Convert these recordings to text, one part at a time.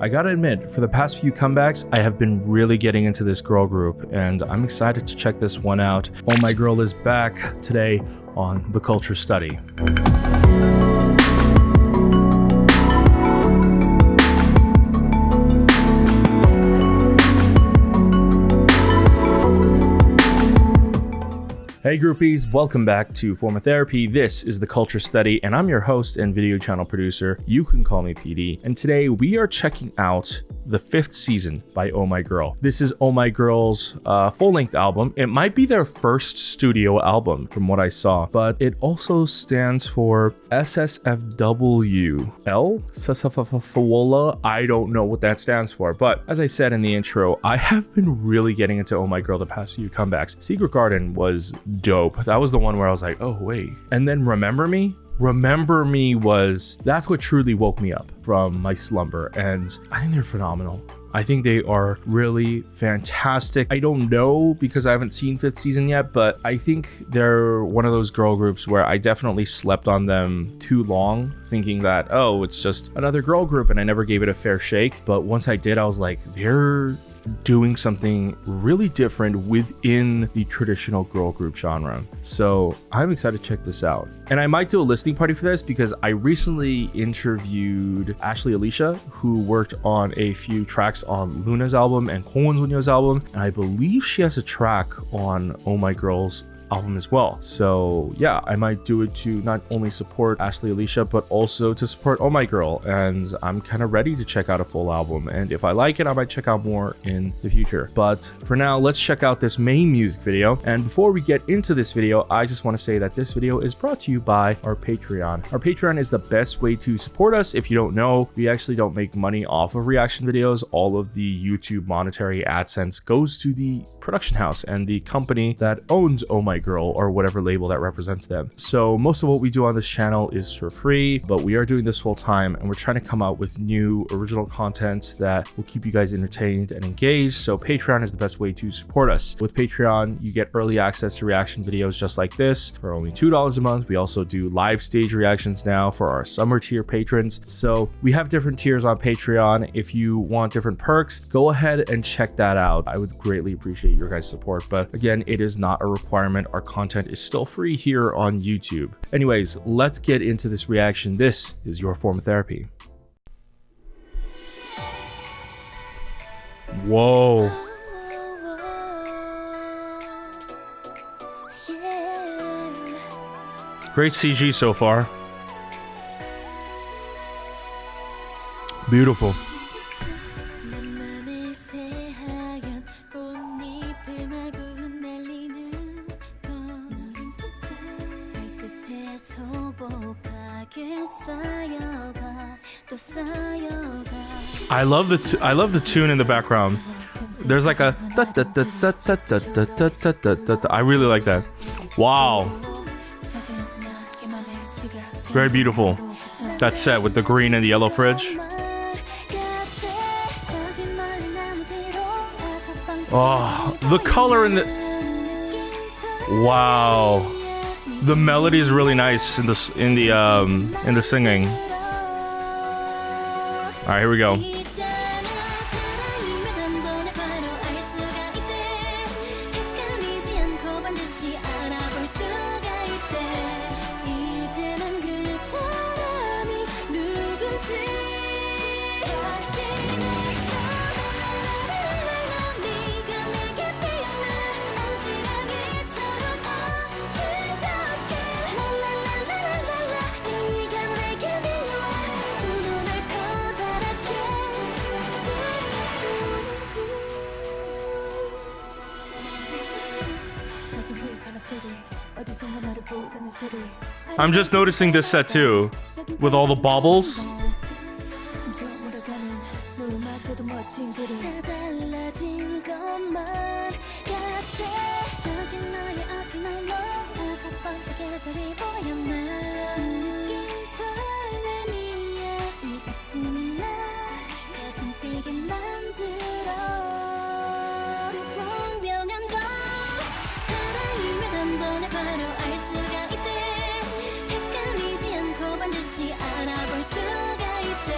I gotta admit, for the past few comebacks, I have been really getting into this girl group, and I'm excited to check this one out. Omaigirl is back today on the Culture Study. Hey groupies, welcome back to Forma Therapy. This is the Culture Study, and I'm your host and video channel producer. You can call me PD. And today we are checking out the 5th season by Omaigirl. This is Omaigirl's full-length album. It might be their first studio album from what I saw, but it also stands for SSFWL? SSFWL? I don't know what that stands for, but as I said in the intro, I have been really getting into Omaigirl the past few comebacks. Secret Garden was dope. That was the one where I was like, oh wait. And then Remember Me? Remember Me that's what truly woke me up from my slumber, and I think they're phenomenal. I think they are really fantastic. I don't know because I haven't seen 5th season yet, but I think they're one of those girl groups where I definitely slept on them too long, thinking that, oh, it's just another girl group, and I never gave it a fair shake. But once I did, I was like, they're doing something really different within the traditional girl group genre. So I'm excited to check this out. And I might do a listening party for this because I recently interviewed Ashley Alicia, who worked on a few tracks on Luna's album and Kwon Sunyo's album. And I believe she has a track on Omaigirl's album as well. So yeah, I might do it to not only support Ashley Alicia, but also to support Omaigirl. And I'm kind of ready to check out a full album. And if I like it, I might check out more in the future. But for now, let's check out this main music video. And before we get into this video, I just want to say that this video is brought to you by our Patreon. Our Patreon is the best way to support us. If you don't know, we actually don't make money off of reaction videos. All of the YouTube monetary AdSense goes to the production house and the company that owns Omaigirl, or whatever label that represents them. So most of what we do on this channel is for free, but we are doing this full time, and we're trying to come out with new original content that will keep you guys entertained and engaged. So Patreon is the best way to support us. With Patreon, you get early access to reaction videos just like this for only $2 a month. We also do live stage reactions now for our summer tier patrons. So we have different tiers on Patreon. If you want different perks, go ahead and check that out. I would greatly appreciate your guys' support, but again, it is not a requirement. Our content is still free here on YouTube. Anyways, let's get into this reaction. This is your Forma Therapy. Whoa. Great CG so far. Beautiful. I love the tune in the background. There's like a I really like that. Wow. Very beautiful. That set with the green and the yellow fridge. Oh, the color in the wow. The melody is really nice in the singing. All right, here we go. I'm just noticing this set too, with all the baubles. 반드시 알아볼 수가 있대.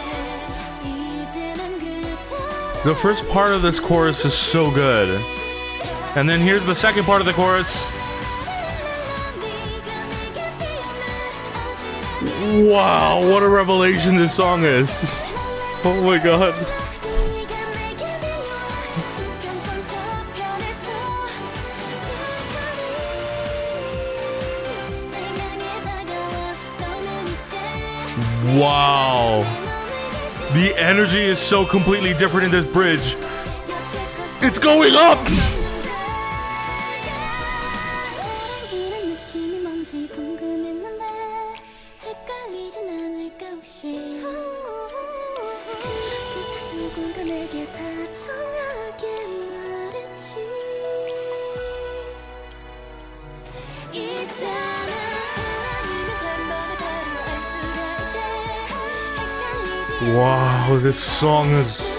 이제는 그 The first part of this chorus is so good. And then here's the second part of the chorus. Wow, what a revelation this song is. Oh my god. Wow. The energy is so completely different in this bridge. It's going up! Wow, this song is...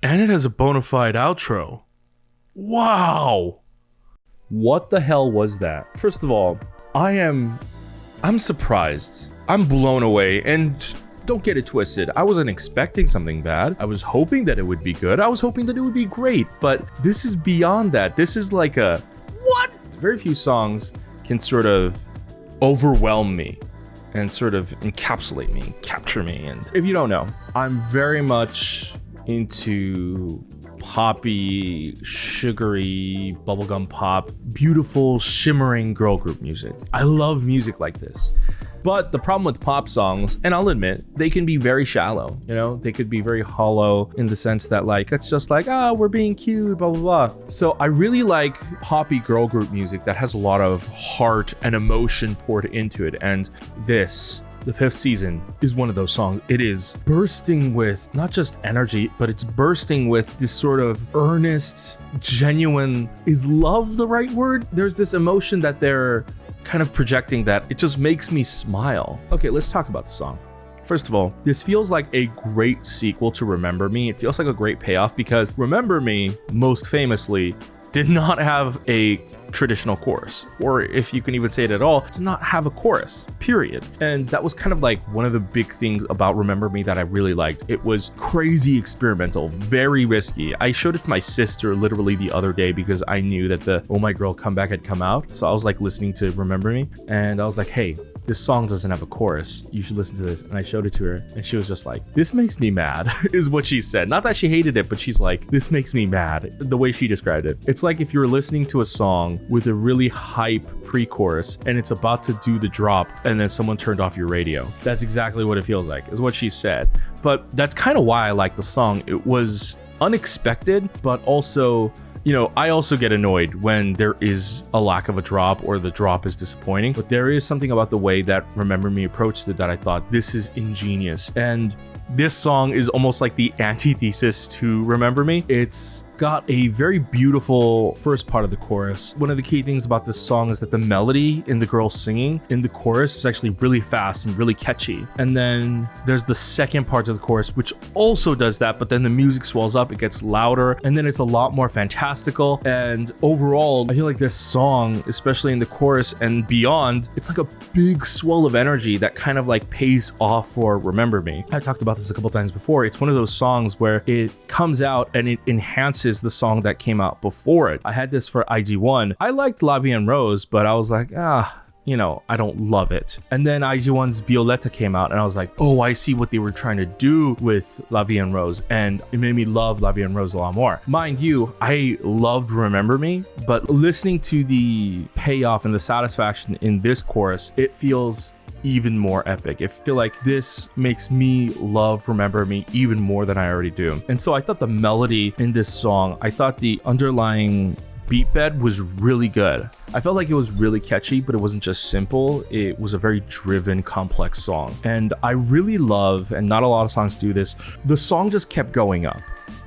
And it has a bona fide outro. Wow! What the hell was that? First of all, I'm surprised. I'm blown away, and don't get it twisted. I wasn't expecting something bad. I was hoping that it would be good. I was hoping that it would be great, but this is beyond that. This is like a, what? Very few songs can sort of overwhelm me and sort of encapsulate me, capture me. And if you don't know, I'm very much into poppy, sugary, bubblegum pop, beautiful, shimmering girl group music. I love music like this. But the problem with pop songs, and I'll admit, they can be very shallow, you know? They could be very hollow in the sense that, like, it's just like, we're being cute, blah, blah, blah. So I really like poppy girl group music that has a lot of heart and emotion poured into it. And this, the fifth season, is one of those songs. It is bursting with not just energy, but it's bursting with this sort of earnest, genuine, is love the right word? There's this emotion that they're kind of projecting that it just makes me smile. Okay, let's talk about the song. First of all, this feels like a great sequel to Remember Me. It feels like a great payoff because Remember Me, most famously, did not have a traditional chorus, or if you can even say it at all, did not have a chorus, period. And that was kind of like one of the big things about Remember Me that I really liked. It was crazy experimental, very risky. I showed it to my sister literally the other day because I knew that the Omaigirl comeback had come out. So I was like listening to Remember Me and I was like, hey, this song doesn't have a chorus. You should listen to this. And I showed it to her and she was just like, this makes me mad, is what she said. Not that she hated it, but she's like, this makes me mad, the way she described it. It's like if you're listening to a song with a really hype pre-chorus and it's about to do the drop and then someone turned off your radio. That's exactly what it feels like, is what she said. But that's kind of why I like the song. It was unexpected, but also, you know, I also get annoyed when there is a lack of a drop or the drop is disappointing. But there is something about the way that Remember Me approached it that I thought, this is ingenious. And this song is almost like the antithesis to Remember Me. It's got a very beautiful first part of the chorus. One of the key things about this song is that the melody in the girl singing in the chorus is actually really fast and really catchy. And then there's the second part of the chorus, which also does that, but then the music swells up, it gets louder, and then it's a lot more fantastical. And overall, I feel like this song, especially in the chorus and beyond, it's like a big swell of energy that kind of like pays off for Remember Me. I talked about this a couple times before. It's one of those songs where it comes out and it enhances the song that came out before it. I had this for IG1. I liked La Vie en Rose, but I was like, you know, I don't love it. And then IG1's Violetta came out and I was like, oh, I see what they were trying to do with La Vie en Rose. And it made me love La Vie en Rose a lot more. Mind you, I loved Remember Me, but listening to the payoff and the satisfaction in this chorus, it feels even more epic. I feel like this makes me love Remember Me even more than I already do. And so I thought the melody in this song, I thought the underlying beat bed was really good. I felt like it was really catchy, but it wasn't just simple. It was a very driven, complex song. And I really love, and not a lot of songs do this, the song just kept going up,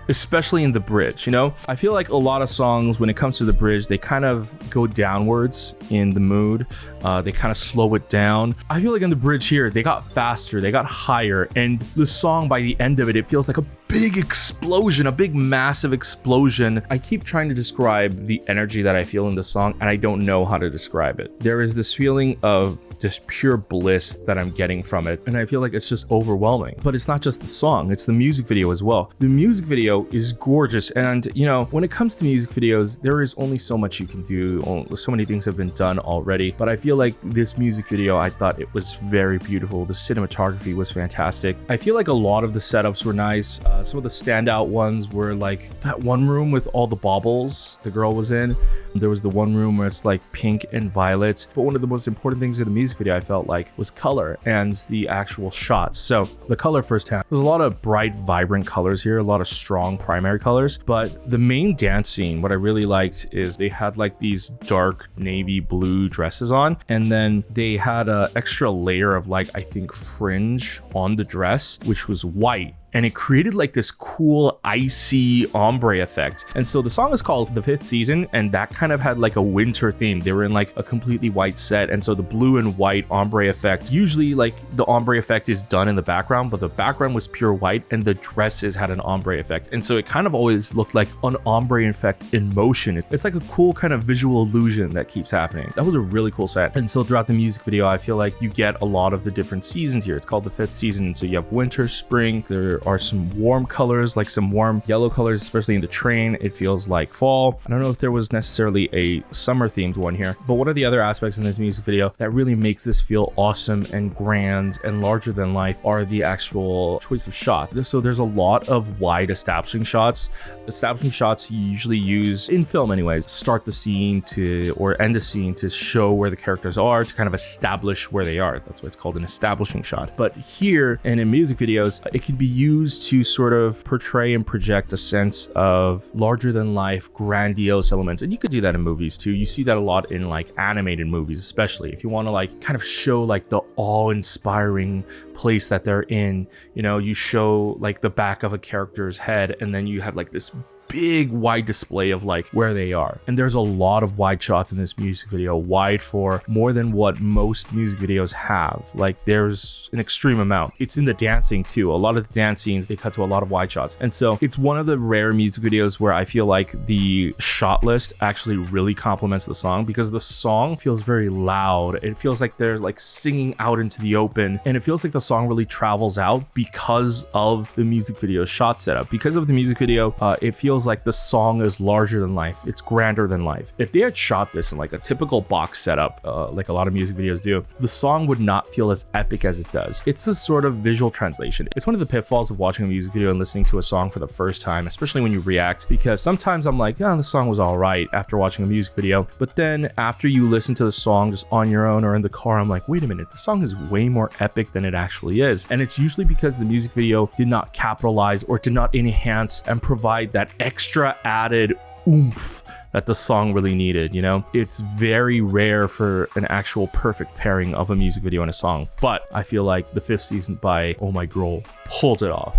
especially in the bridge. I feel like a lot of songs, when it comes to the bridge, they kind of go downwards in the mood. They kind of slow it down. I feel like in the bridge here, they got faster, they got higher, and the song, by the end of it, it feels like a big explosion, a big massive explosion. I keep trying to describe the energy that I feel in the song, and I don't know how to describe it. There is this feeling of just pure bliss that I'm getting from it, and I feel like it's just overwhelming. But it's not just the song, it's the music video as well. The music video is gorgeous, and when it comes to music videos, there is only so much you can do. So many things have been done already, but I feel like this music video, I thought it was very beautiful. The cinematography was fantastic. I feel like a lot of the setups were nice. Some of the standout ones were like that one room with all the baubles the girl was in. There was the one room where it's like pink and violet. But one of the most important things in the music video, I felt like, was color and the actual shots. So the color firsthand, there's a lot of bright, vibrant colors here, a lot of strong primary colors. But the main dance scene, what I really liked is they had like these dark navy blue dresses on, and then they had an extra layer of like, I think, fringe on the dress, which was white. And it created like this cool icy ombre effect. And so the song is called The Fifth Season, and that kind of had like a winter theme. They were in like a completely white set, and so the blue and white ombre effect, usually like the ombre effect is done in the background, but the background was pure white and the dresses had an ombre effect. And so it kind of always looked like an ombre effect in motion. It's like a cool kind of visual illusion that keeps happening. That was a really cool set. And so throughout the music video, I feel like you get a lot of the different seasons here. It's called The Fifth Season. And so you have winter, spring, there are some warm colors, like some warm yellow colors, especially in the train. It feels like fall. I don't know if there was necessarily a summer themed one here, but one of the other aspects in this music video that really makes this feel awesome and grand and larger than life are the actual choice of shots. So there's a lot of wide establishing shots. Establishing shots you usually use in film anyways, start the scene to or end the scene to show where the characters are, to kind of establish where they are. That's why it's called an establishing shot. But here and in music videos, it can be used to sort of portray and project a sense of larger than life, grandiose elements. And you could do that in movies too. You see that a lot in like animated movies, especially if you want to like kind of show like the awe-inspiring place that they're in. You show like the back of a character's head, and then you have like this big wide display of like where they are. And there's a lot of wide shots in this music video, wide for more than what most music videos have. Like there's an extreme amount. It's in the dancing too. A lot of the dance scenes, they cut to a lot of wide shots. And so it's one of the rare music videos where I feel like the shot list actually really complements the song, because the song feels very loud. It feels like they're like singing out into the open, and it feels like the song really travels out because of the music video shot setup. Because of the music video, it feels like the song is larger than life. It's grander than life. If they had shot this in like a typical box setup, like a lot of music videos do, the song would not feel as epic as it does. It's a sort of visual translation. It's one of the pitfalls of watching a music video and listening to a song for the first time, especially when you react, because sometimes I'm like, the song was all right after watching a music video. But then after you listen to the song just on your own or in the car, I'm like, wait a minute, the song is way more epic than it actually is. And it's usually because the music video did not capitalize or did not enhance and provide that extra added oomph that the song really needed. It's very rare for an actual perfect pairing of a music video and a song, but I feel like The Fifth Season by Omaigirl pulled it off.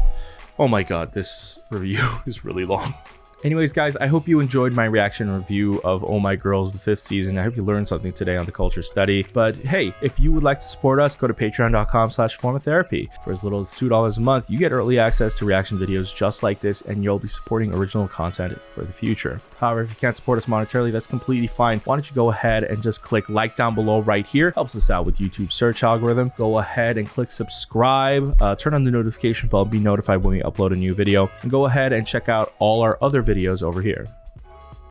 Oh my god, this review is really long. Anyways, guys, I hope you enjoyed my reaction and review of Omaigirl's The Fifth Season. I hope you learned something today on the Culture Study. But hey, if you would like to support us, go to patreon.com/formatherapy. For as little as $2 a month, you get early access to reaction videos just like this, and you'll be supporting original content for the future. However, if you can't support us monetarily, that's completely fine. Why don't you go ahead and just click like down below right here. Helps us out with YouTube's search algorithm. Go ahead and click subscribe. Turn on the notification bell, be notified when we upload a new video. And go ahead and check out all our other videos over here.